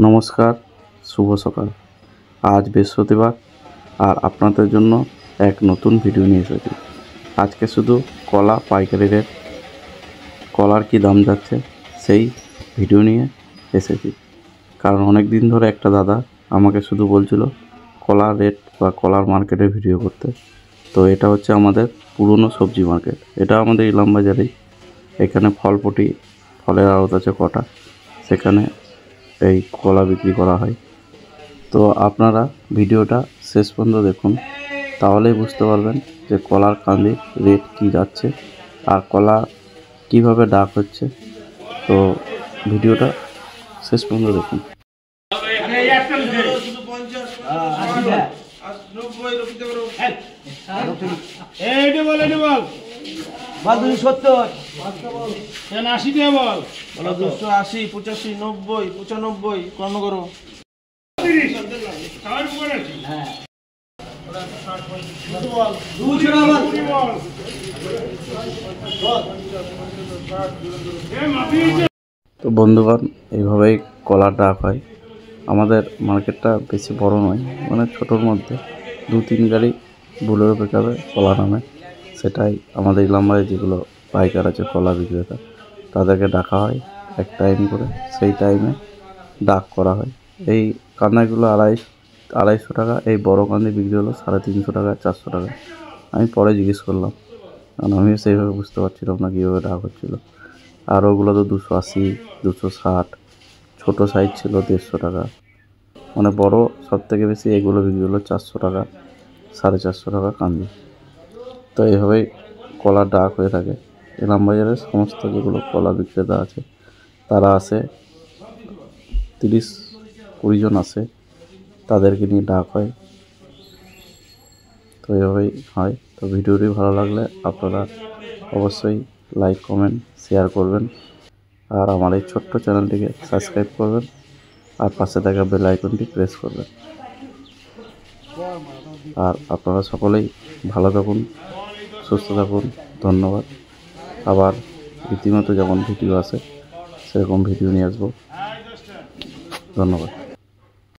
নমস্কার, শুভ সকাল। আজ বৃহস্পতিবার আর আপনাদের জন্য এক নতুন ভিডিও নিয়ে এসেছি। আজকে শুধু কলা পাইকারি রেট, কলার কী দাম যাচ্ছে সেই ভিডিও নিয়ে এসেছি। কারণ অনেক দিন ধরে একটা দাদা আমাকে শুধু বলছিল কলার রেট বা কলার মার্কেটের ভিডিও করতে। তো এটা হচ্ছে আমাদের পুরনো সবজি মার্কেট। এটা আমাদের ইলামবাজারেই। এখানে ফলপটি, ফলের আড়ত আছে কটা, সেখানে এই কলা বিক্রি করা হয়। তো আপনারা ভিডিওটা শেষ পর্যন্ত দেখুন, তাহলেই বুঝতে পারবেন যে কলার কান্দির রেট কী যাচ্ছে আর কলা কিভাবে ডাক হচ্ছে। তো ভিডিওটা শেষ পর্যন্ত দেখুন। বল 270 80 দিয়ে বল, 280 85 90 95 কর্ণ করো। তো বন্ধুগণ, এইভাবেই কলার ডাক হয়। আমাদের মার্কেটটা বেশি বড় নয়, মানে ছোটোর মধ্যে 2-3 গাড়ি বুলেরো পিকআপে কলা নামে। সেটাই আমাদের ইলামবাজারে যেগুলো পাইকার আছে, কলা বিক্রেতা, তাদেরকে ডাকা হয় এক টাইম করে। সেই টাইমে ডাক করা হয়। এই কান্দাগুলো 250 টাকা, এই বড় কান্দি বিক্রি হলো 350 টাকা, 400 টাকা। আমি পরে জিজ্ঞেস করলাম, কারণ আমিও সেইভাবে বুঝতে পারছিলাম না কীভাবে ডাক হচ্ছিলো। আর ওগুলো তো 280, 260, ছোটো সাইজ ছিল 150 টাকা। মানে বড় সব থেকে বেশি এগুলো বিক্রি হলো 400 টাকা, 450 টাকা কান্দি। তো এইভাবেই কলার ডাক হয়ে থাকে। ইলামবাজারের সমস্ত যেগুলো কলা বিক্রেতা আছে তারা আসে, 30-40 জন আসে, তাদেরকে নিয়ে ডাক হয়। তো এইভাবেই হয়। তো ভিডিওটি ভালো লাগলে আপনারা অবশ্যই লাইক, কমেন্ট, শেয়ার করবেন। আর আমার এই ছোট্ট চ্যানেলটিকে সাবস্ক্রাইব করবেন আর পাশে থাকা বেল আইকনটি প্রেস করবেন। আর আপনারা সকলেই ভালো থাকুন, সুস্থ থাকুন। ধন্যবাদ। আবার রীতিমতো যেমন ভিডিও আসে সেরকম ভিডিও নিয়ে আসবো। ধন্যবাদ।